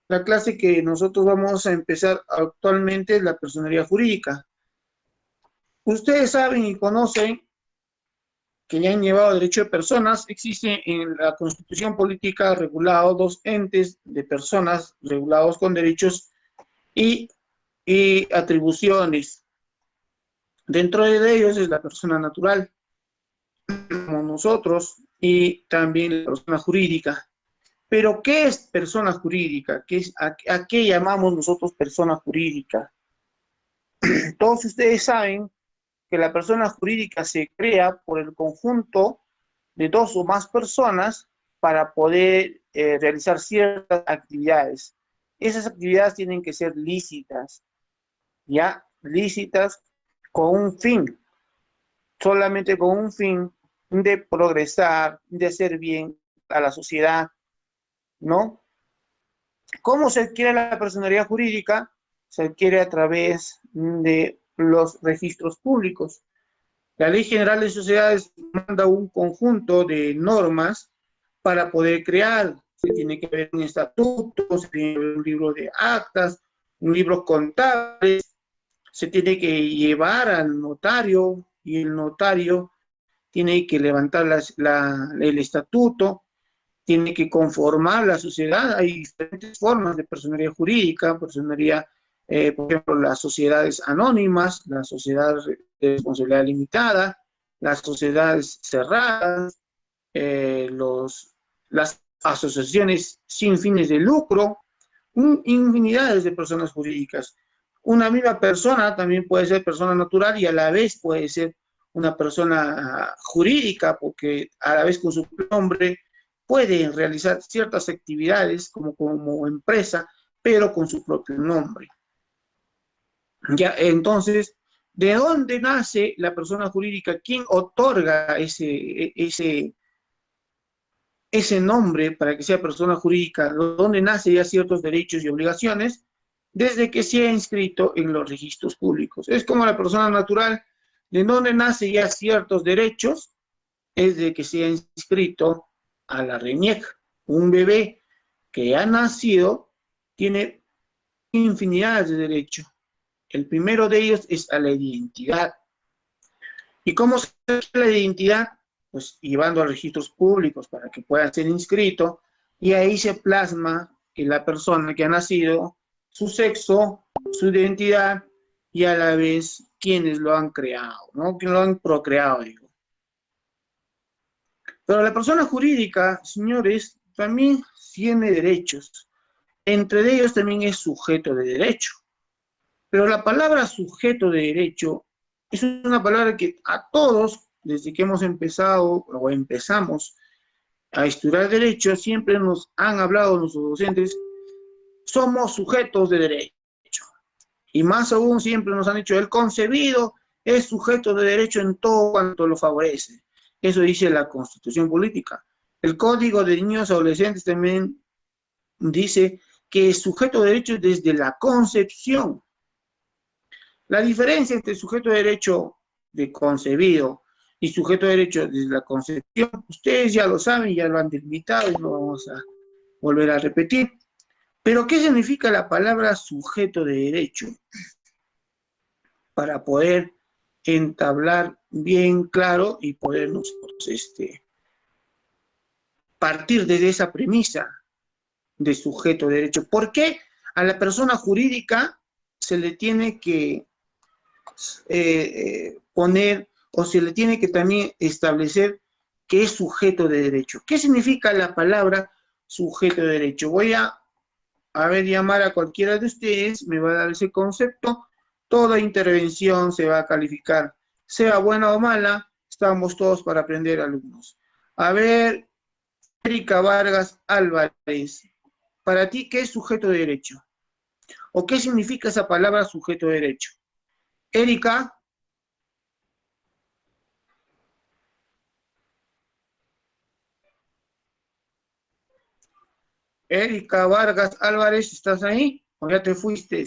La clase que nosotros vamos a empezar actualmente es la personería jurídica. Ustedes saben y conocen que ya han llevado derecho de personas. Existe en la Constitución Política regulado dos entes de personas regulados con derechos y, y atribuciones. Dentro de ellos es la persona natural, como nosotros, y también la persona jurídica. Pero, ¿qué es persona jurídica? ¿A qué llamamos nosotros persona jurídica? Todos ustedes saben que la persona jurídica se crea por el conjunto de dos o más personas para poder realizar ciertas actividades. Esas actividades tienen que ser lícitas, ¿ya? Lícitas con un fin, solamente con un fin de progresar, de hacer bien a la sociedad, ¿no? ¿Cómo se adquiere la personalidad jurídica? Se adquiere a través de los registros públicos. La Ley General de Sociedades manda un conjunto de normas para poder crear. Se tiene que ver un estatuto, se tiene que ver un libro de actas, un libro contable, se tiene que llevar al notario y el notario tiene que levantar el estatuto, tiene que conformar la sociedad. Hay diferentes formas de personería jurídica, por ejemplo, las sociedades anónimas, las sociedades de responsabilidad limitada, las sociedades cerradas, las asociaciones sin fines de lucro, infinidades de personas jurídicas. Una misma persona también puede ser persona natural y a la vez puede ser una persona jurídica, porque a la vez con su nombre puede realizar ciertas actividades como empresa, pero con su propio nombre. Ya, entonces, ¿de dónde nace la persona jurídica? ¿Quién otorga ese nombre para que sea persona jurídica? ¿Dónde nace ya ciertos derechos y obligaciones? Desde que se ha inscrito en los registros públicos. Es como la persona natural, de dónde nace ya ciertos derechos, es de que se ha inscrito a la RENIEC. Un bebé que ha nacido tiene infinidad de derechos. El primero de ellos es a la identidad. ¿Y cómo se hace la identidad? Pues llevando a registros públicos para que pueda ser inscrito, y ahí se plasma que la persona que ha nacido, su sexo, su identidad, y a la vez quienes lo han creado, ¿no? Quienes lo han procreado, digo. Pero la persona jurídica, señores, también tiene derechos. Entre ellos también es sujeto de derecho. Pero la palabra sujeto de derecho es una palabra que a todos, desde que hemos empezado o empezamos a estudiar derecho, siempre nos han hablado nuestros docentes, somos sujetos de derecho. Y más aún siempre nos han dicho, el concebido es sujeto de derecho en todo cuanto lo favorece. Eso dice la Constitución Política. El Código de Niños y Adolescentes también dice que es sujeto de derecho desde la concepción. La diferencia entre sujeto de derecho de concebido y sujeto de derecho desde la concepción, ustedes ya lo saben, ya lo han delimitado y no vamos a volver a repetir. Pero, ¿qué significa la palabra sujeto de derecho? Para poder entablar bien claro y poder nosotros partir desde esa premisa de sujeto de derecho. ¿Por qué a la persona jurídica se le tiene que poner o se le tiene que también establecer que es sujeto de derecho? ¿Qué significa la palabra sujeto de derecho? Voy a ver, llamar a cualquiera de ustedes, me va a dar ese concepto, toda intervención se va a calificar, sea buena o mala, estamos todos para aprender, alumnos. A ver, Erika Vargas Álvarez, para ti, ¿qué es sujeto de derecho? ¿O qué significa esa palabra sujeto de derecho? Erika. Erika Vargas Álvarez, ¿estás ahí? ¿O ya te fuiste?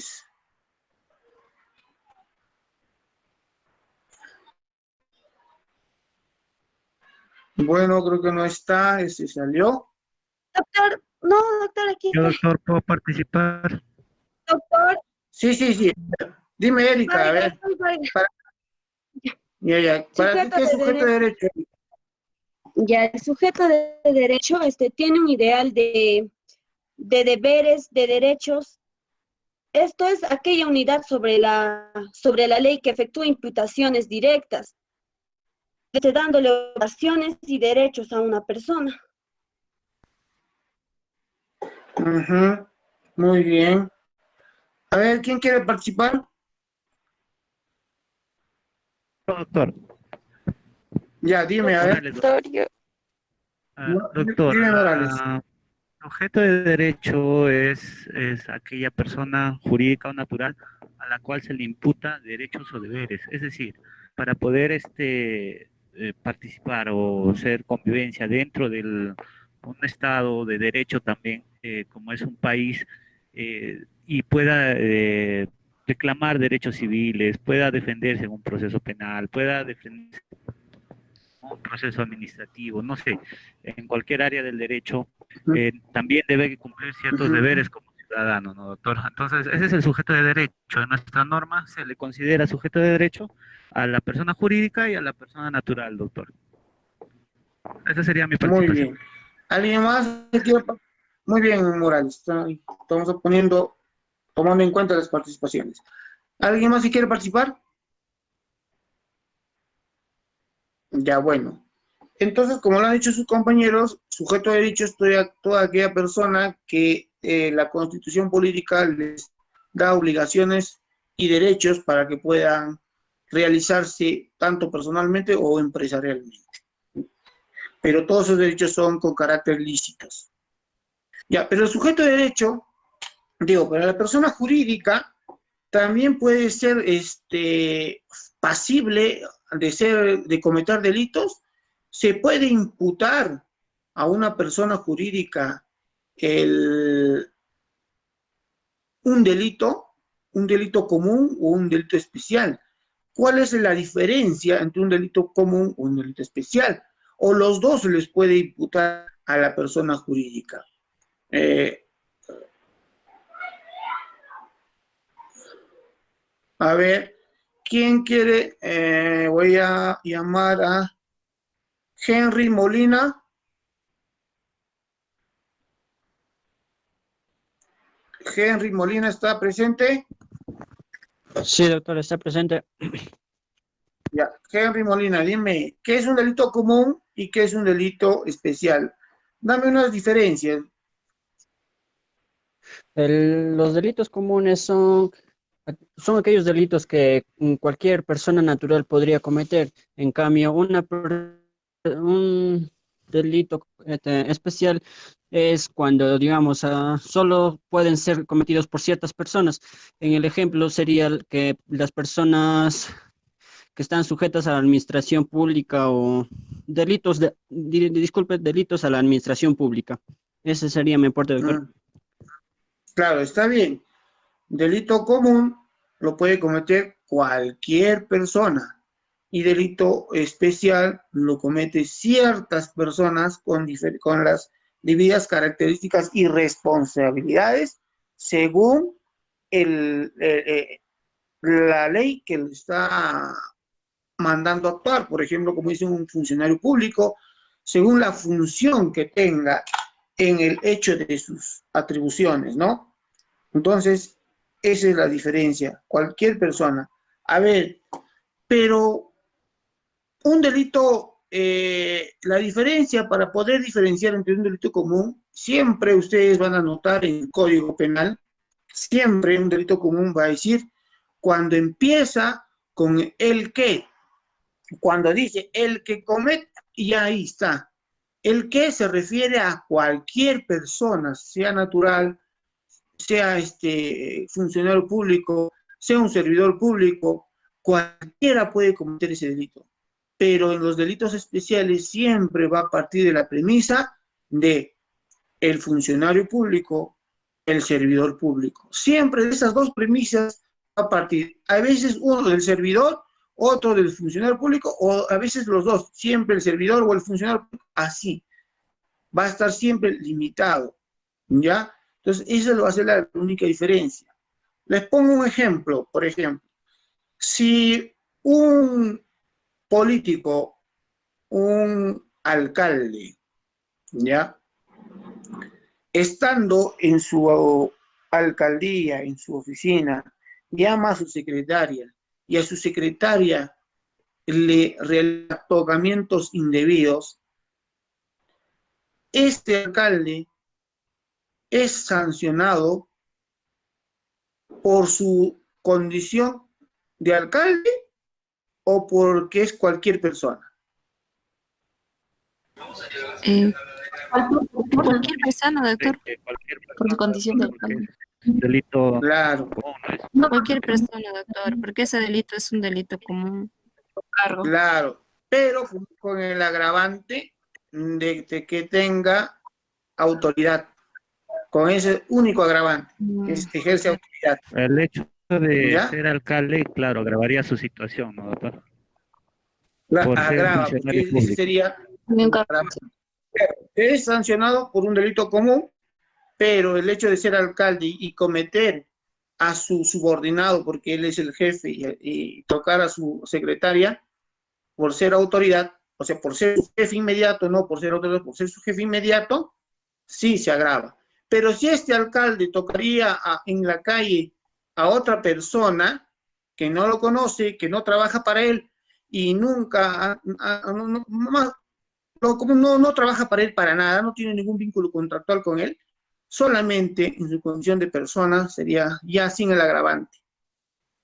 Bueno, creo que no está, se salió. Doctor, No, doctor, aquí Yo, estoy. doctor, ¿puedo participar? Doctor, Sí, sí, sí. Dime, Erika, a valga, ver, estoy valga. para, ¿para ti Sujeto qué es de sujeto de derecho. derecho? Ya, el sujeto de derecho tiene un ideal de deberes, de derechos. Esto es aquella unidad sobre la ley que efectúa imputaciones directas, dándole obligaciones y derechos a una persona. Ujú, muy bien. A ver, ¿quién quiere participar? Doctor, Ya, dime, a ver. Morales, doctor. Doctor, Dime, Morales. sujeto de derecho es aquella persona jurídica o natural a la cual se le imputa derechos o deberes. Es decir, para poder participar o ser convivencia dentro de un estado de derecho también, como es un país, y pueda reclamar derechos civiles, pueda defenderse en un proceso penal, pueda defenderse un proceso administrativo, no sé, en cualquier área del derecho, también debe cumplir ciertos Ujú. deberes como ciudadano, ¿no, doctor? Entonces, ese es el sujeto de derecho. En nuestra norma se le considera sujeto de derecho a la persona jurídica y a la persona natural, doctor. Esa sería mi Muy participación. bien. ¿Alguien más que quiera Muy bien, Morales. Estamos tomando en cuenta las participaciones. ¿Alguien más que quiere participar? Ya, bueno. Entonces, como lo han dicho sus compañeros, sujeto de derecho es toda aquella persona que la Constitución política les da obligaciones y derechos para que puedan realizarse tanto personalmente o empresarialmente. Pero todos esos derechos son con carácter lícitos. Ya, pero el sujeto de derecho, digo, para la persona jurídica también puede ser pasible de cometer delitos. Se puede imputar a una persona jurídica el, un delito común o un delito especial. ¿Cuál es la diferencia entre un delito común o un delito especial? O los dos se les puede imputar a la persona jurídica. Eh, a ver, ¿quién quiere? Voy a llamar a Henry Molina. Henry Molina está presente. Sí, doctor, está presente. Ya, Henry Molina, dime, ¿qué es un delito común y qué es un delito especial? Dame unas diferencias. Los delitos comunes son aquellos delitos que cualquier persona natural podría cometer. En cambio, un delito especial es cuando, digamos, solo pueden ser cometidos por ciertas personas. En el ejemplo sería que las personas que están sujetas a la administración pública o disculpe, delitos a la administración pública. Ese sería mi aporte, doctor. Claro, está bien. Delito común lo puede cometer cualquier persona y delito especial lo comete ciertas personas con las debidas características y responsabilidades según el, la ley que le está mandando a actuar. Por ejemplo, como dice un funcionario público, según la función que tenga en el hecho de sus atribuciones, ¿no? Entonces, esa es la diferencia. Cualquier persona. A ver, pero un delito, la diferencia para poder diferenciar entre un delito común, siempre ustedes van a notar en el Código Penal, siempre un delito común va a decir cuando empieza con el que, cuando dice el que comete, y ahí está. El que se refiere a cualquier persona, sea natural, sea funcionario público, sea un servidor público, cualquiera puede cometer ese delito. Pero en los delitos especiales siempre va a partir de la premisa de el funcionario público, el servidor público. Siempre de esas dos premisas va a partir. A veces uno del servidor, otro del funcionario público, o a veces los dos, siempre el servidor o el funcionario público, así. Va a estar siempre limitado. ¿ya? Entonces, eso lo va a ser la única diferencia. Les pongo un ejemplo, por ejemplo, si un político, un alcalde, ¿ya? Estando en su alcaldía, en su oficina, llama a su secretaria y a su secretaria le realiza tocamientos indebidos, este alcalde es sancionado por su condición de alcalde o porque es cualquier persona. Eh, Cualquier persona, doctor, Cualquier por su persona, condición de porque alcalde. es un delito Claro, común, ¿no? Cualquier persona, doctor, porque ese delito es un delito común. Cargo. claro, pero con el agravante de que tenga autoridad, con ese único agravante, que ejerce autoridad, El hecho de ¿ya? ser alcalde, claro, agravaría su situación, ¿no, doctor? Por ser Agrava, porque funcionario ese público. sería Ni un un cargo. agravante. Es sancionado por un delito común, pero el hecho de ser alcalde y cometer a su subordinado, porque él es el jefe, y tocar a su secretaria por ser autoridad, o sea, por ser su jefe inmediato, no por ser autoridad, por ser su jefe inmediato, sí se agrava. Pero si este alcalde tocaría en la calle a otra persona que no lo conoce, que no trabaja para él y nunca, como no trabaja para él para nada, no tiene ningún vínculo contractual con él, solamente en su condición de persona sería ya sin el agravante.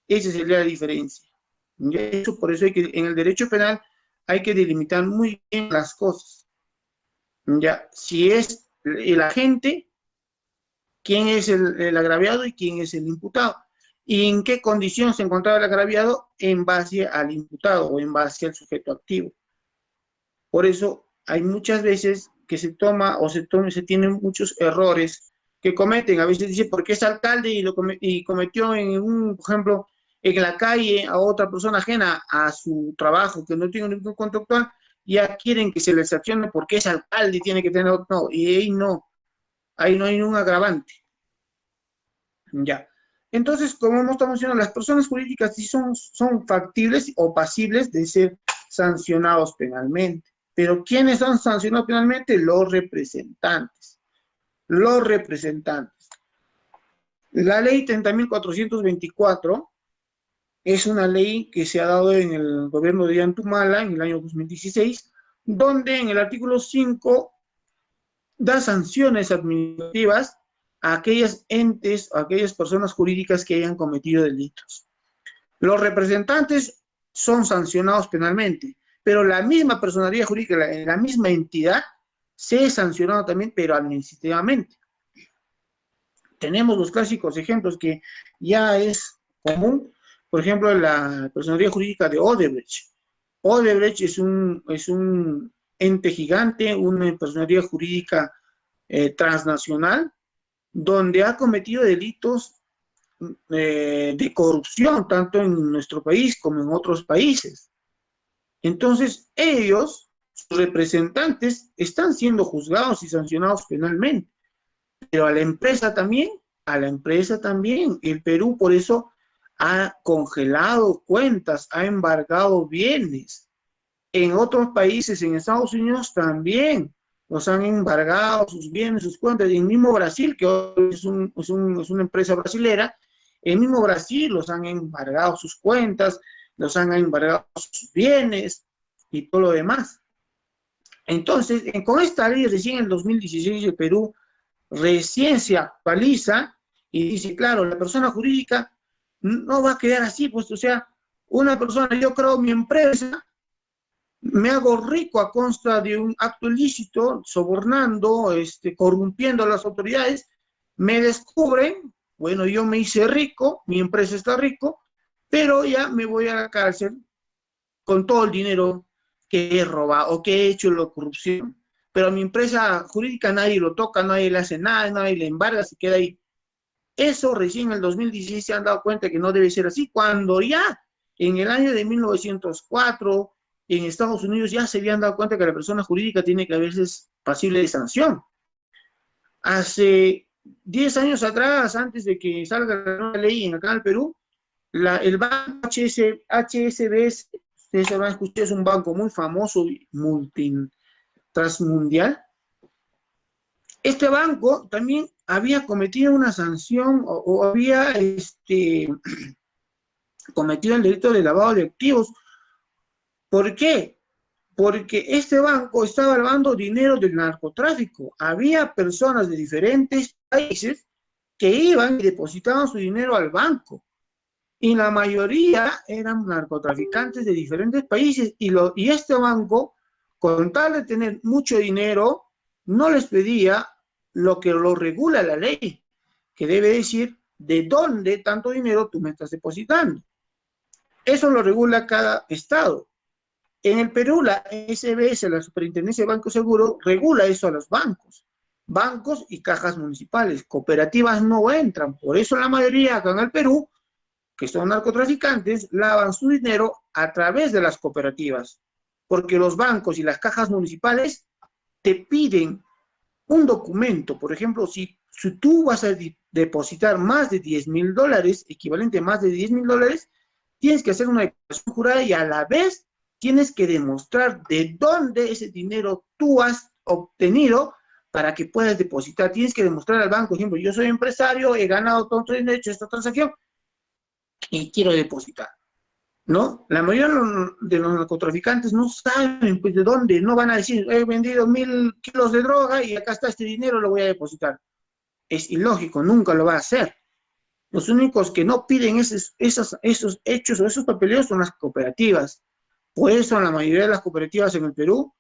Esa sería la diferencia. Y eso, por eso hay que, en el derecho penal hay que delimitar muy bien las cosas. Ya, si es el agente, quién es el agraviado y quién es el imputado. Y en qué condición se encontraba el agraviado en base al imputado o en base al sujeto activo. Por eso hay muchas veces que se toma o se tienen muchos errores que cometen. A veces dice, porque es alcalde y cometió en un, por ejemplo, en la calle a otra persona ajena a su trabajo, que no tiene ningún contractual, ya quieren que se les sancione porque es alcalde y tiene que tener, no, y ahí no hay ningún agravante. Ya. Entonces, como hemos estado mencionando, las personas jurídicas sí son factibles o pasibles de ser sancionados penalmente. Pero ¿quiénes son sancionados penalmente? Los representantes. Los representantes. La ley 30.424 es una ley que se ha dado en el gobierno de Yantumala en el año 2016, donde en el artículo 5 da sanciones administrativas a aquellos entes, a aquellas personas jurídicas que hayan cometido delitos. Los representantes son sancionados penalmente, pero la misma personalidad jurídica, la misma entidad, se ha sancionado también, pero administrativamente. Tenemos los clásicos ejemplos que ya es común, por ejemplo, la personalidad jurídica de Odebrecht. Odebrecht es un ente gigante, una personalidad jurídica transnacional, donde ha cometido delitos de corrupción, tanto en nuestro país como en otros países. Entonces, ellos, sus representantes, están siendo juzgados y sancionados penalmente, pero a la empresa también, el Perú por eso ha congelado cuentas, ha embargado bienes. En otros países, en Estados Unidos también, los han embargado sus bienes, sus cuentas. En el mismo Brasil, que hoy es una empresa brasilera, el mismo Brasil los han embargado sus cuentas, los han embargado sus bienes y todo lo demás. Entonces, con esta ley recién en el 2016 el Perú recién se actualiza y dice, claro, la persona jurídica no va a quedar así, pues, o sea, una persona, yo creo mi empresa, me hago rico a consta de un acto ilícito, sobornando, corrompiendo a las autoridades, me descubren, bueno, yo me hice rico, mi empresa está rico, pero ya me voy a la cárcel con todo el dinero que he robado o que he hecho la corrupción. Pero a mi empresa jurídica nadie lo toca, nadie le hace nada, nadie le embarga, se queda ahí. Eso recién en el 2016 se han dado cuenta que no debe ser así, cuando ya en el año de 1904 en Estados Unidos ya se habían dado cuenta que la persona jurídica tiene que verse pasible de sanción. Hace 10 años atrás, antes de que salga la nueva ley acá en el Perú, el banco HSBC, ustedes habrán escuchado, es un banco muy famoso, transmundial. Este banco también había cometido una sanción o había cometido el delito de lavado de activos. ¿Por qué? Porque este banco estaba lavando dinero del narcotráfico. Había personas de diferentes países que iban y depositaban su dinero al banco. Y la mayoría eran narcotraficantes de diferentes países. Y este banco, con tal de tener mucho dinero, no les pedía lo que lo regula la ley, que debe decir de dónde tanto dinero tú me estás depositando. Eso lo regula cada estado. En el Perú, la SBS, la Superintendencia de Banco Seguro, regula eso a los bancos. Bancos y cajas municipales. Cooperativas no entran. Por eso la mayoría acá en el Perú, que son narcotraficantes, lavan su dinero a través de las cooperativas. Porque los bancos y las cajas municipales te piden un documento. Por ejemplo, si tú vas a depositar más de $10,000, equivalente a más de $10,000, tienes que hacer una declaración jurada y a la vez tienes que demostrar de dónde ese dinero tú has obtenido para que puedas depositar. Tienes que demostrar al banco, por ejemplo, yo soy empresario, he ganado tanto dinero, he hecho esta transacción y quiero depositar, ¿no? La mayoría de los narcotraficantes no saben pues, de dónde, no van a decir, he vendido 1,000 kilos de droga y acá está este dinero, lo voy a depositar. Es ilógico, nunca lo va a hacer. Los únicos que no piden esos hechos o esos papeleos son las cooperativas. Por eso la mayoría de las cooperativas en el Perú,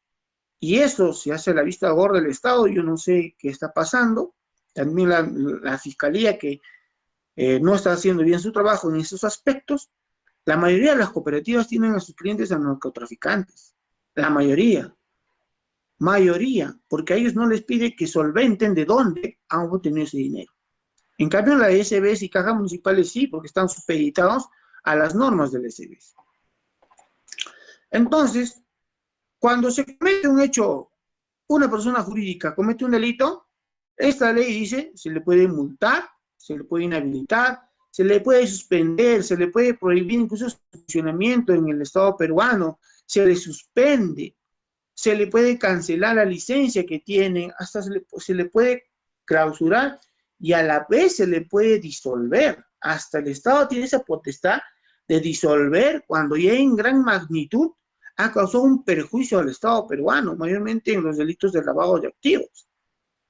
y eso se hace a la vista gorda del Estado, yo no sé qué está pasando, también la Fiscalía que no está haciendo bien su trabajo en esos aspectos, la mayoría de las cooperativas tienen a sus clientes a narcotraficantes, la mayoría, porque a ellos no les pide que solventen de dónde han obtenido ese dinero. En cambio, la SBS y cajas municipales sí, porque están supeditados a las normas del SBS. Entonces, cuando se comete un hecho, una persona jurídica comete un delito, esta ley dice, se le puede multar, se le puede inhabilitar, se le puede suspender, se le puede prohibir incluso su funcionamiento en el Estado peruano, se le suspende, se le puede cancelar la licencia que tiene, hasta se le puede clausurar y a la vez se le puede disolver. Hasta el Estado tiene esa potestad de disolver cuando ya en gran magnitud ha causado un perjuicio al Estado peruano, mayormente en los delitos de lavado de activos.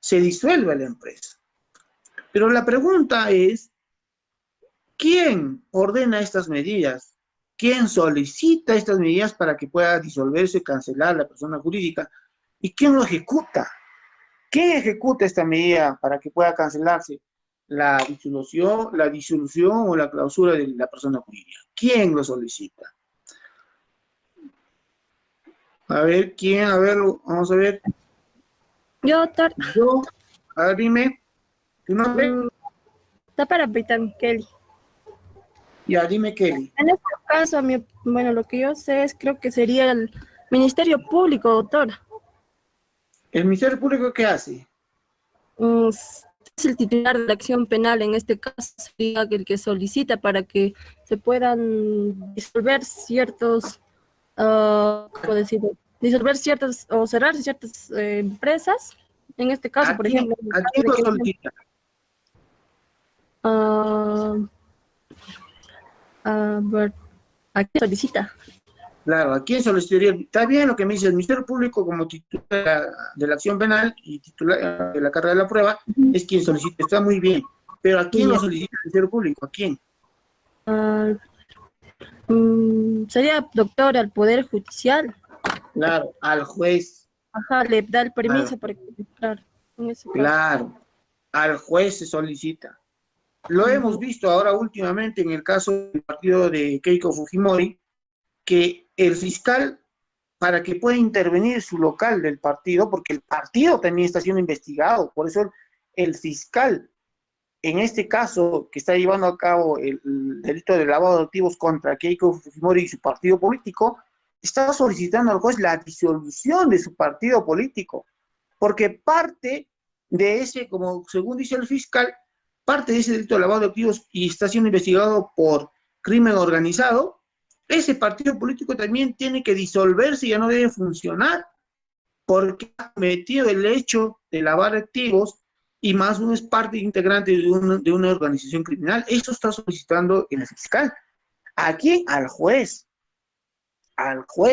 Se disuelve la empresa. Pero la pregunta es, ¿quién ordena estas medidas? ¿Quién solicita estas medidas para que pueda disolverse, cancelar la persona jurídica? ¿Y quién lo ejecuta? ¿Quién ejecuta esta medida para que pueda cancelarse la disolución o la clausura de la persona jurídica? ¿Quién lo solicita? A ver, ¿quién? A ver, vamos a ver. Yo, doctor. Yo, a ver, dime, ¿tu nombre? Está para Peter Kelly. Ya, dime, Kelly. En este caso, bueno, lo que yo sé es, creo que sería el Ministerio Público, doctor. ¿El Ministerio Público qué hace? Es el titular de la acción penal, en este caso sería el que solicita para que se puedan disolver ciertos, ¿cómo decirlo? Disolver ciertas o cerrar ciertas empresas. En este caso, por ejemplo. ¿A quién lo solicita? A ver, ¿a quién solicita? Claro, ¿a quién solicitaría? Está bien lo que me dice el Ministerio Público como titular de la acción penal y titular de la carga de la prueba, es quien solicita, está muy bien. Pero ¿a quién lo solicita el Ministerio Público? ¿A quién? Sería, doctor, al Poder Judicial. Claro, al juez. Ajá, le da el permiso para que, claro, en ese caso. Claro, al juez se solicita. Lo hemos visto ahora últimamente en el caso del partido de Keiko Fujimori, que el fiscal, para que pueda intervenir su local del partido, porque el partido también está siendo investigado, por eso el fiscal, en este caso, que está llevando a cabo el delito de lavado de activos contra Keiko Fujimori y su partido político, está solicitando al juez la disolución de su partido político, porque parte de ese, como según dice el fiscal, parte de ese delito de lavado de activos y está siendo investigado por crimen organizado, ese partido político también tiene que disolverse y ya no debe funcionar, porque ha cometido el hecho de lavar activos y más uno es parte integrante de una organización criminal. Eso está solicitando el fiscal. Aquí al juez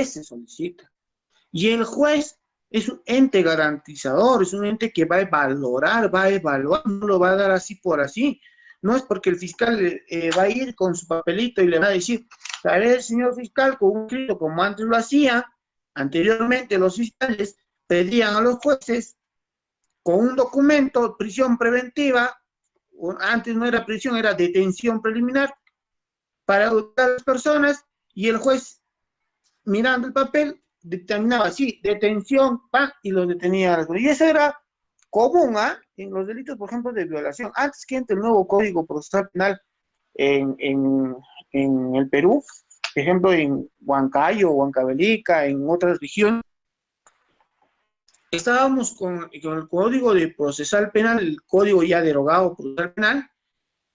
se solicita. Y el juez es un ente garantizador, es un ente que va a valorar, va a evaluar, no lo va a dar así por así. No es porque el fiscal va a ir con su papelito y le va a decir, a ver, señor fiscal, con un escrito como antes lo hacía, anteriormente los fiscales pedían a los jueces con un documento, prisión preventiva, antes no era prisión, era detención preliminar, para adoptar a las personas, y el juez, mirando el papel, dictaminaba así, detención, y los detenía. Y eso era común, en los delitos, por ejemplo, de violación. Antes que entre el nuevo Código Procesal Penal en el Perú, por ejemplo, en Huancayo, Huancavelica, en otras regiones, estábamos con el Código de Procesal Penal, el código ya derogado procesal penal.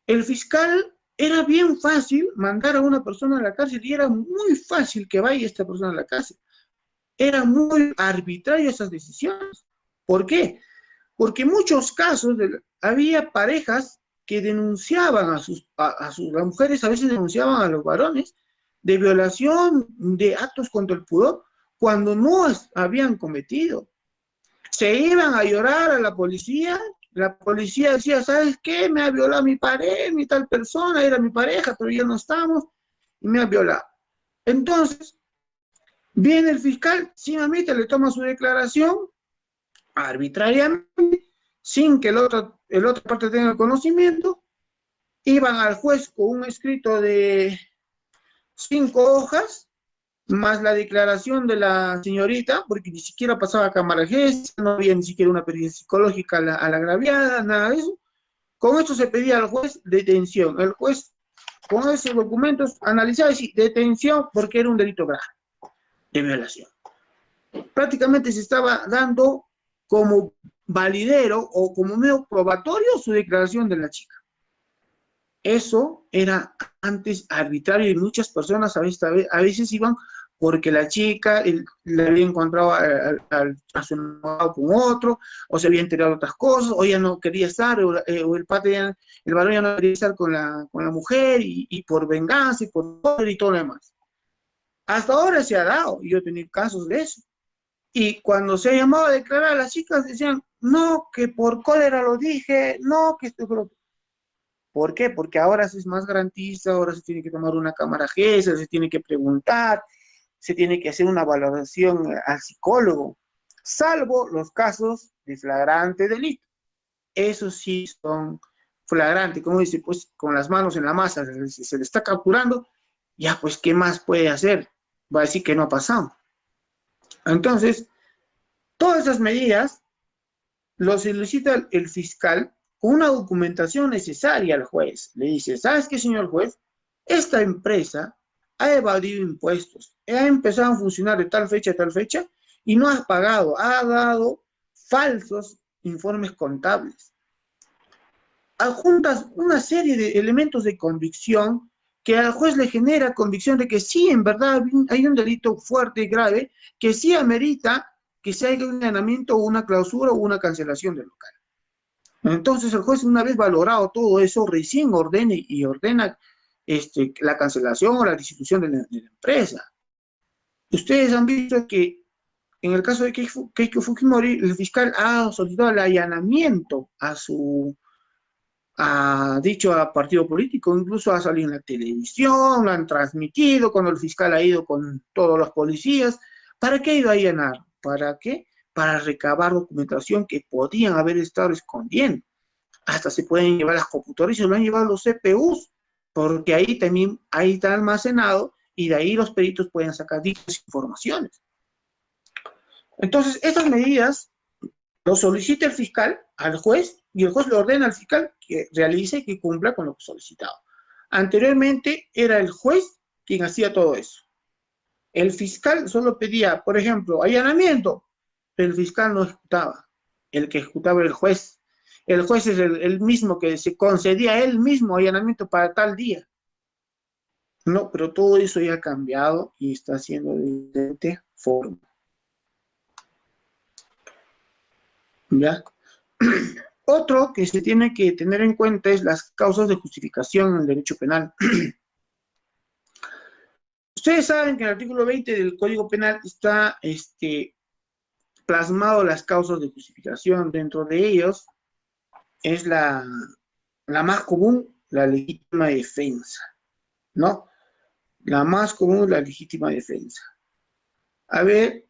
El fiscal era bien fácil mandar a una persona a la cárcel y era muy fácil que vaya esta persona a la cárcel. Era muy arbitrario esas decisiones. ¿Por qué? Porque en muchos casos había parejas que denunciaban las mujeres a veces denunciaban a los varones de violación, de actos contra el pudor, cuando no habían cometido. Se iban a llorar a la policía decía, ¿sabes qué? Me ha violado mi pareja, mi tal persona, era mi pareja, pero ya no estamos, y me ha violado. Entonces, viene el fiscal, sin mamita, le toma su declaración, arbitrariamente, sin que la otra parte tenga conocimiento, iban al juez con un escrito de 5 hojas, más la declaración de la señorita, porque ni siquiera pasaba cámara gestas, no había ni siquiera una pericia psicológica a la agraviada, nada de eso. Con esto se pedía al juez detención. El juez, con esos documentos, analizaba y decía detención porque era un delito grave de violación. Prácticamente se estaba dando como validero o como medio probatorio su declaración de la chica. Eso era antes arbitrario y muchas personas a veces iban porque la chica le había encontrado a su enamorado con otro, o se había enterado de otras cosas, o ya no quería estar, o el varón ya no quería estar con la mujer, y por venganza, y por poder y todo lo demás. Hasta ahora se ha dado, y yo he tenido casos de eso. Y cuando se ha llamado a declarar a las chicas, decían, no, que por cólera lo dije, no, que esto, pero... ¿Por qué? Porque ahora se es más garantista, ahora se tiene que tomar una cámara GESA, se tiene que preguntar, se tiene que hacer una valoración al psicólogo, salvo los casos de flagrante delito. Esos sí son flagrantes, como dice, pues con las manos en la masa, se le está capturando, ya pues, ¿qué más puede hacer? Va a decir que no ha pasado. Entonces, todas esas medidas los solicita el fiscal con una documentación necesaria al juez. Le dice, ¿sabes qué, señor juez? Esta empresa ha evadido impuestos, ha empezado a funcionar de tal fecha a tal fecha y no ha pagado, ha dado falsos informes contables. Adjuntas una serie de elementos de convicción que al juez le genera convicción de que sí, en verdad, hay un delito fuerte y grave que sí amerita que se haga un allanamiento o una clausura o una cancelación del local. Entonces el juez, una vez valorado todo eso, recién ordena la cancelación o la destitución de la empresa. Ustedes han visto que en el caso de Keiko Fujimori, el fiscal ha solicitado el allanamiento a dicho partido político, incluso ha salido en la televisión, lo han transmitido cuando el fiscal ha ido con todos los policías. ¿Para qué ha ido a allanar? ¿Para qué? Para recabar documentación que podían haber estado escondiendo. Hasta se pueden llevar las computadoras y se lo han llevado los CPUs, porque ahí también está almacenado y de ahí los peritos pueden sacar dichas informaciones. Entonces, estas medidas lo solicita el fiscal al juez y el juez le ordena al fiscal que realice y que cumpla con lo solicitado. Anteriormente era el juez quien hacía todo eso. El fiscal solo pedía, por ejemplo, allanamiento, pero el fiscal no ejecutaba. el que ejecutaba el juez. El juez es el mismo que se concedía a él mismo allanamiento para tal día. No, pero todo eso ya ha cambiado y está haciendo de diferente forma. ¿Ya? Otro que se tiene que tener en cuenta es las causas de justificación en el derecho penal. Ustedes saben que en el artículo 20 del Código Penal está plasmado las causas de justificación. Dentro de ellos es la más común, la legítima defensa, ¿no? La más común, la legítima defensa. A ver,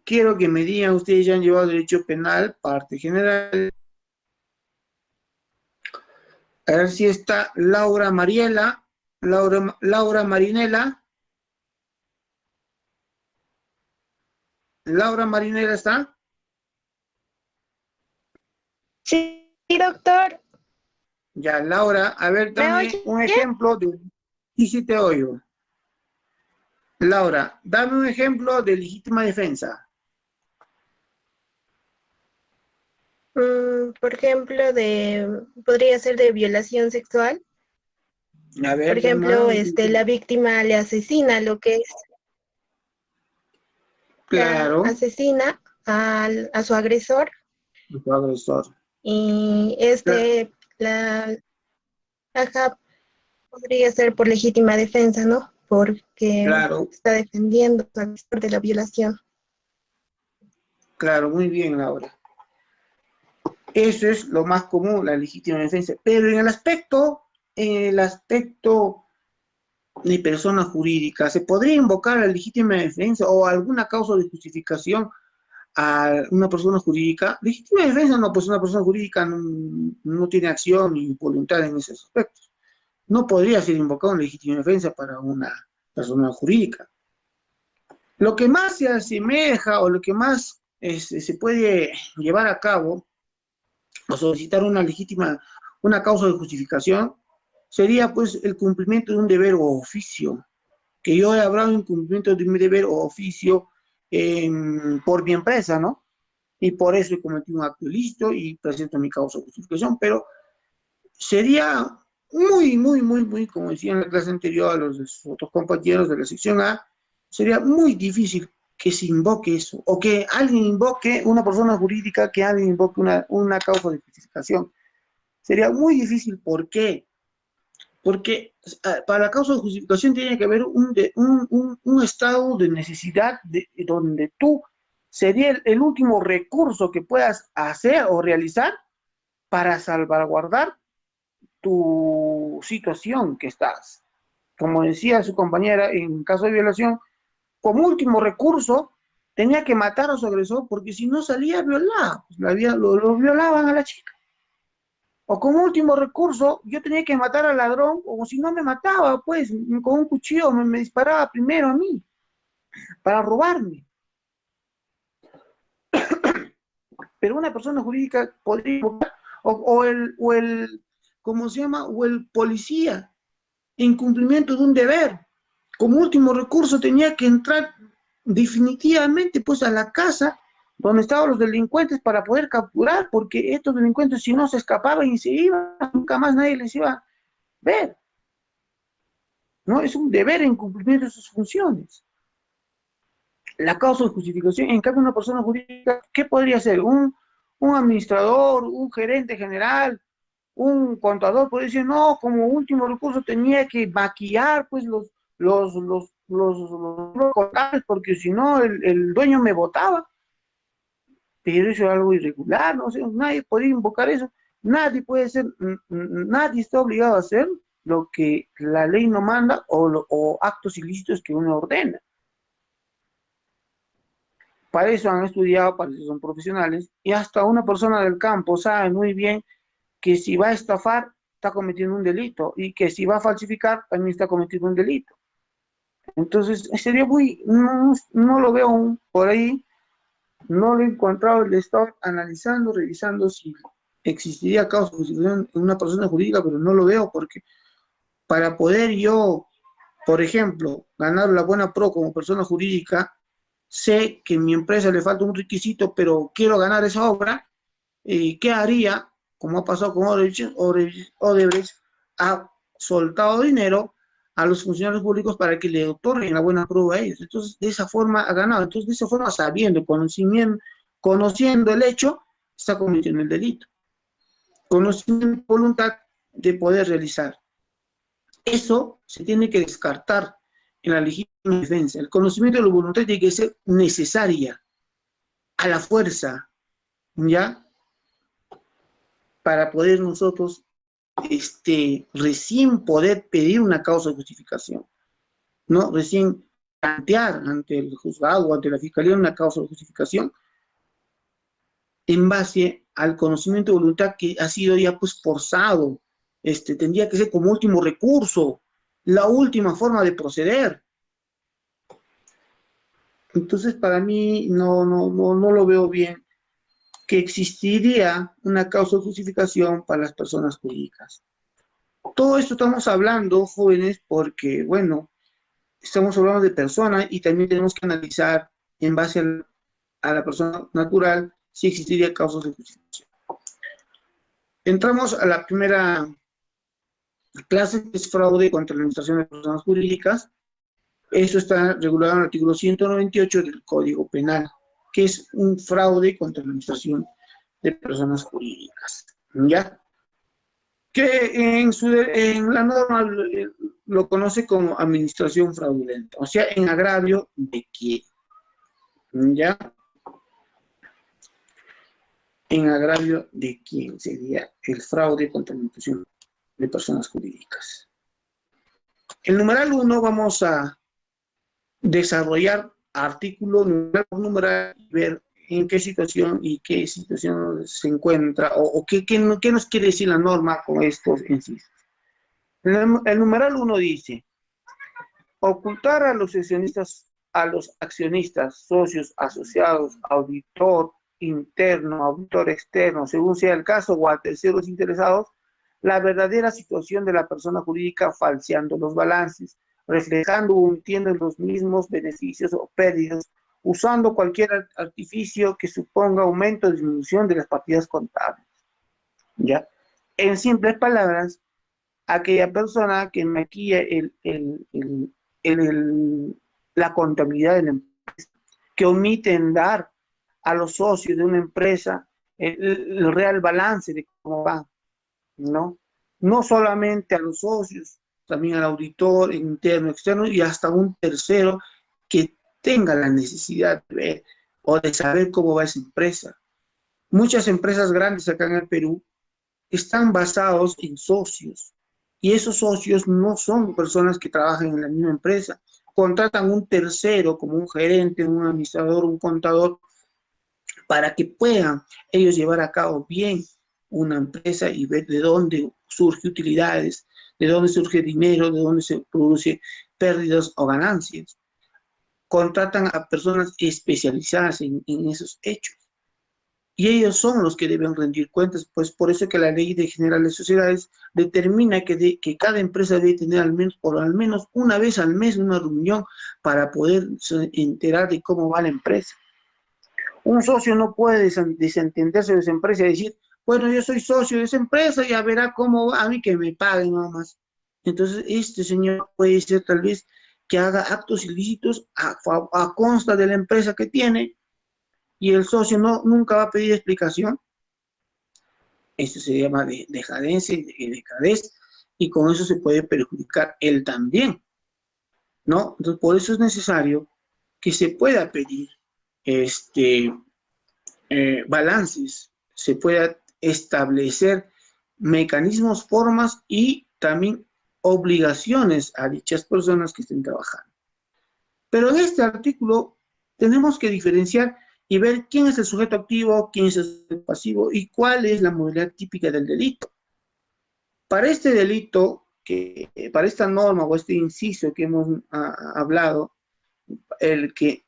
quiero que me digan, ustedes ya han llevado derecho penal, parte general. A ver si está Laura Mariela, Laura Marinela. Laura Marinela está. Sí, doctor. Ya, Laura, a ver, dame oye? un ejemplo de... Y si te oigo. Laura, dame un ejemplo de legítima defensa. Por ejemplo, podría ser de violación sexual. A Por ver, ejemplo, la víctima le asesina, lo que es claro, asesina a su agresor tu agresor. y Claro. ajá, podría ser por legítima defensa, ¿no? Porque Claro, está defendiendo a su agresor de la violación. claro, muy bien, Laura. Eso es lo más común, la legítima defensa. Pero en el aspecto de persona jurídica, ¿se podría invocar la legítima defensa o alguna causa de justificación a una persona jurídica? Legítima defensa no, pues una persona jurídica no tiene acción ni voluntad en esos aspectos. No podría ser invocado una legítima defensa para una persona jurídica. Lo que más se asemeja o lo que más se puede llevar a cabo o solicitar una causa de justificación sería pues el cumplimiento de un deber o oficio, que yo he hablado de un cumplimiento de mi deber o oficio por mi empresa, ¿no? Y por eso he cometido un acto ilícito y presento mi causa de justificación, pero sería muy, como decía en la clase anterior a los otros compañeros de la sección A, sería muy difícil que se invoque eso, o que alguien invoque, una persona jurídica, que alguien invoque una causa de justificación. Sería muy difícil, ¿por qué? Porque para la causa de justificación tiene que haber un estado de necesidad donde tú sería el último recurso que puedas hacer o realizar para salvaguardar tu situación que estás. Como decía su compañera, en caso de violación, como último recurso, tenía que matar a su agresor porque si no salía violado, lo violaban a la chica. O como último recurso, yo tenía que matar al ladrón, o si no me mataba, pues, con un cuchillo me disparaba primero a mí, para robarme. Pero una persona jurídica podría, ¿cómo se llama? O el policía, en cumplimiento de un deber. Como último recurso tenía que entrar definitivamente, pues, a la casa donde estaban los delincuentes para poder capturar, porque estos delincuentes, si no, se escapaban y se iban, nunca más nadie les iba a ver. ¿No? Es un deber en cumplimiento de sus funciones. La causa de justificación, en cambio, una persona jurídica, ¿qué podría ser? Un administrador, un gerente general, un contador podría decir, no, como último recurso tenía que maquillar, pues, los contables, porque si no, el dueño me votaba. Pero eso es algo irregular, no sé, nadie podría invocar eso. Nadie puede ser, nadie está obligado a hacer lo que la ley no manda o actos ilícitos que uno ordena. Para eso han estudiado, para eso son profesionales, y hasta una persona del campo sabe muy bien que si va a estafar, está cometiendo un delito, y que si va a falsificar, también está cometiendo un delito. Entonces, sería no lo veo por ahí, no lo he encontrado, le he estado analizando, revisando si existiría causa de justificación en una persona jurídica, pero no lo veo porque para poder yo, por ejemplo, ganar la buena pro como persona jurídica, sé que a mi empresa le falta un requisito, pero quiero ganar esa obra, ¿qué haría? Como ha pasado con Odebrecht ha soltado dinero a los funcionarios públicos para que le otorguen la buena prueba a ellos. Entonces, de esa forma ha ganado. Entonces, de esa forma, sabiendo, conociendo el hecho, está cometiendo el delito. Conocimiento, voluntad de poder realizar. Eso se tiene que descartar en la legítima defensa. El conocimiento de la voluntad tiene que ser necesaria, a la fuerza, ¿ya? Para poder nosotros recién poder pedir una causa de justificación, ¿no? Recién plantear ante el juzgado o ante la fiscalía una causa de justificación en base al conocimiento de voluntad que ha sido ya pues forzado. Tendría que ser como último recurso, la última forma de proceder. Entonces, para mí no lo veo bien que existiría una causa de justificación para las personas jurídicas. Todo esto estamos hablando, jóvenes, porque, bueno, estamos hablando de personas y también tenemos que analizar en base a la persona natural si existiría causas de justificación. Entramos a la primera clase, que es fraude contra la administración de personas jurídicas. Eso está regulado en el artículo 198 del Código Penal, que es un fraude contra la administración de personas jurídicas, ¿ya? Que en la norma lo conoce como administración fraudulenta, o sea, en agravio de quién, ¿ya? En agravio de quién sería el fraude contra la administración de personas jurídicas. El numeral 1 vamos a desarrollar artículo numeral por numeral y ver en qué situación se encuentra o qué nos quiere decir la norma con estos incisos. El numeral 1 dice: ocultar a los accionistas, socios, asociados, auditor interno, auditor externo, según sea el caso, o a terceros interesados, la verdadera situación de la persona jurídica, falseando los balances, reflejando o omitiendo los mismos beneficios o pérdidas, usando cualquier artificio que suponga aumento o disminución de las partidas contables. ¿Ya? En simples palabras, aquella persona que maquilla la contabilidad de la empresa, que omite en dar a los socios de una empresa el real balance de cómo va, ¿no? No solamente a los socios, también al auditor interno, externo y hasta un tercero que tenga la necesidad de ver o de saber cómo va esa empresa. Muchas empresas grandes acá en el Perú están basados en socios y esos socios no son personas que trabajan en la misma empresa, contratan un tercero como un gerente, un administrador, un contador, para que puedan ellos llevar a cabo bien una empresa y ver de dónde surge utilidades, de dónde surge dinero, de dónde se produce pérdidas o ganancias. Contratan a personas especializadas en esos hechos. Y ellos son los que deben rendir cuentas, pues por eso que la Ley General de Sociedades determina que cada empresa debe tener por al menos una vez al mes una reunión para poder enterar de cómo va la empresa. Un socio no puede desentenderse de esa empresa y decir: bueno, yo soy socio de esa empresa, ya verá cómo va, a mí que me paguen nada más. Entonces, este señor puede ser tal vez que haga actos ilícitos a consta de la empresa que tiene y el socio nunca va a pedir explicación. Esto se llama decadencia y dejadez, y con eso se puede perjudicar él también, ¿no? Entonces, por eso es necesario que se pueda pedir balances, se pueda establecer mecanismos, formas y también obligaciones a dichas personas que estén trabajando. Pero en este artículo tenemos que diferenciar y ver quién es el sujeto activo, quién es el sujeto pasivo y cuál es la modalidad típica del delito. Para este delito, para esta norma o este inciso que hemos hablado, el que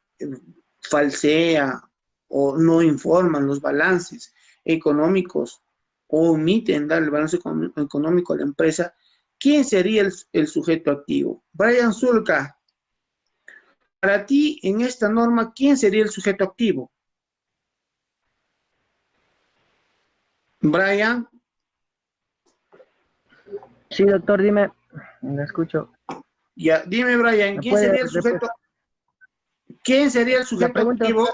falsea o no informan los balances económicos o omiten dar el balance económico a la empresa, ¿quién sería el sujeto activo? Brian Zulka, para ti, en esta norma, ¿quién sería el sujeto activo? Brian, Sí, doctor, dime, me escucho. ya, dime, Brian, ¿Me ¿quién puede sería el sujeto? ¿Quién sería el La sujeto pregunta? activo?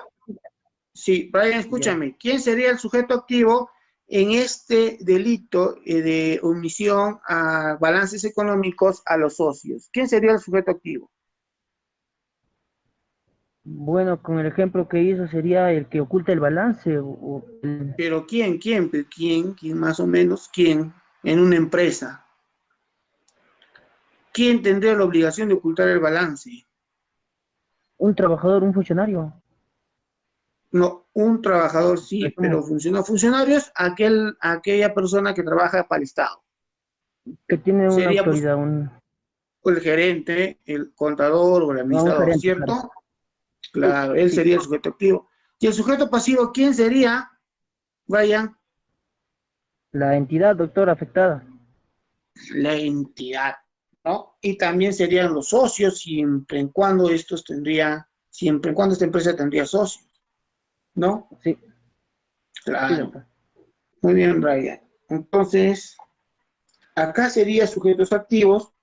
Sí, Brian, Ya. escúchame. ¿Quién sería el sujeto activo en este delito de omisión a balances económicos a los socios? ¿Quién sería el sujeto activo? Bueno, con el ejemplo que hizo sería el que oculta el balance Pero ¿quién? ¿Quién? Pues, ¿quién más o menos? ¿Quién? En una empresa. ¿Quién tendría la obligación de ocultar el balance? un trabajador, un funcionario. No, un trabajador sí, pero Presumo funcionarios, aquella persona que trabaja para el Estado. que tiene una Sería pues autoridad, el gerente, el contador o el no, un administrador, gerente, claro. ¿cierto? Claro, él Sí, sería el sujeto activo. ¿Y el sujeto pasivo quién sería? Brian, la entidad, doctor, afectada. la entidad, ¿no? Y también serían los socios, siempre en cuando esta empresa tendría socios, ¿no? Sí, sí, Claro. doctor. Muy bien, Brian. Entonces, acá sería sujetos activos,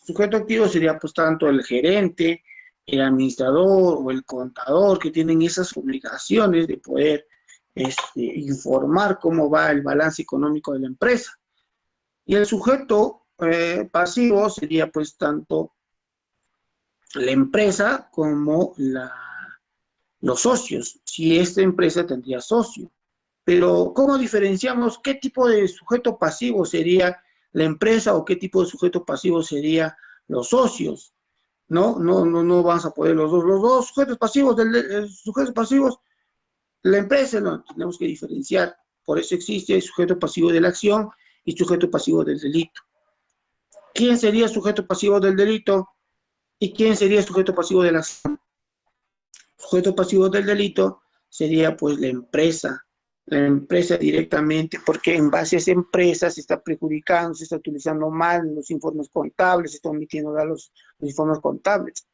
sujeto activo sería pues tanto el gerente, el administrador o el contador que tienen esas obligaciones de poder informar cómo va el balance económico de la empresa. Y el sujeto pasivo sería pues tanto la empresa como los socios, si esta empresa tendría socios. Pero, ¿cómo diferenciamos qué tipo de sujeto pasivo sería la empresa o qué tipo de sujeto pasivo sería los socios? No vamos a poder los dos sujetos pasivos, sujetos pasivos, la empresa no, tenemos que diferenciar. Por eso existe el sujeto pasivo de la acción y sujeto pasivo del delito. ¿Quién sería sujeto pasivo del delito y quién sería sujeto pasivo de la acción? Sujeto pasivo del delito sería pues la empresa directamente, porque en base a esa empresa se está perjudicando, se está utilizando mal los informes contables, se está omitiendo los informes contables.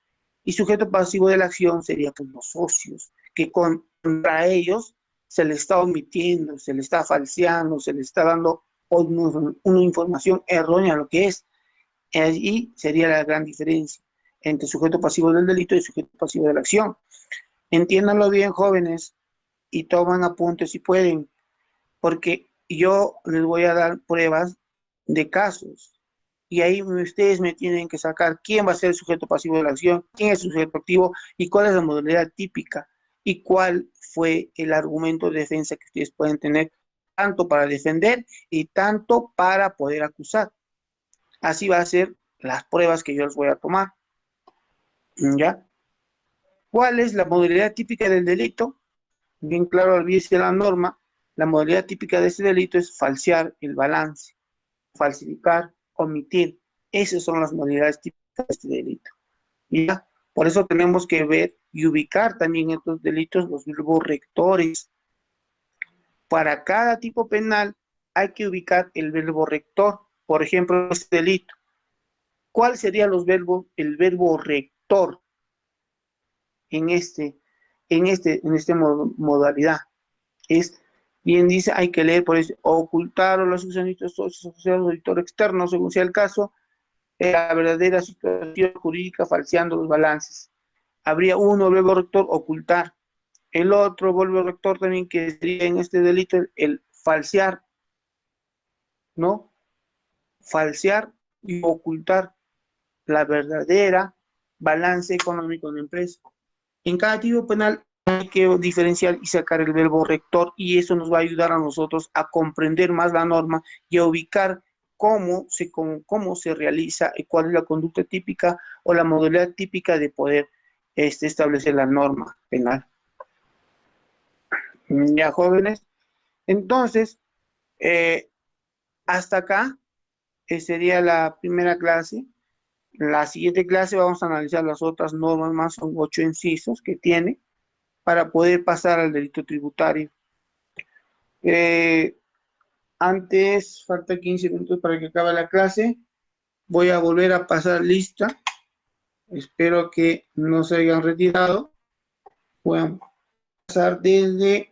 Y sujeto pasivo de la acción sería pues los socios, que contra ellos se le está omitiendo, se le está falseando, se le está dando una información errónea a lo que es. Allí sería la gran diferencia entre sujeto pasivo del delito y sujeto pasivo de la acción. Entiéndanlo bien, jóvenes, y toman apuntes si pueden, porque yo les voy a dar pruebas de casos. Y ahí ustedes me tienen que sacar quién va a ser el sujeto pasivo de la acción, quién es el sujeto activo y cuál es la modalidad típica y cuál fue el argumento de defensa que ustedes pueden tener, tanto para defender y tanto para poder acusar. Así va a ser las pruebas que yo les voy a tomar. ¿Ya? ¿Cuál es la modalidad típica del delito? Bien claro, olvídese la norma. La modalidad típica de este delito es falsear el balance, falsificar, omitir. Esas son las modalidades típicas de este delito. ¿Ya? Por eso tenemos que ver y ubicar también estos delitos, los verbos rectores. Para cada tipo penal hay que ubicar el verbo rector. Por ejemplo, este delito. ¿Cuál sería el verbo rector en esta modalidad? Es, bien dice, hay que leer por eso, ocultar o los accionistas socios asociados al auditor externo, según sea el caso, la verdadera situación jurídica falseando los balances. Habría uno, verbo rector, ocultar. El otro verbo rector también que sería en este delito el falsear, ¿no? Falsear y ocultar la verdadera balance económico de la empresa. En cada tipo penal hay que diferenciar y sacar el verbo rector y eso nos va a ayudar a nosotros a comprender más la norma y a ubicar cómo se realiza y cuál es la conducta típica o la modalidad típica de poder establecer la norma penal. Ya, jóvenes. Entonces, hasta acá sería la primera clase. La siguiente clase vamos a analizar las otras normas más, son 8 incisos que tiene para poder pasar al delito tributario. Antes, falta 15 minutos para que acabe la clase. Voy a volver a pasar lista. Espero que no se hayan retirado. Voy a pasar desde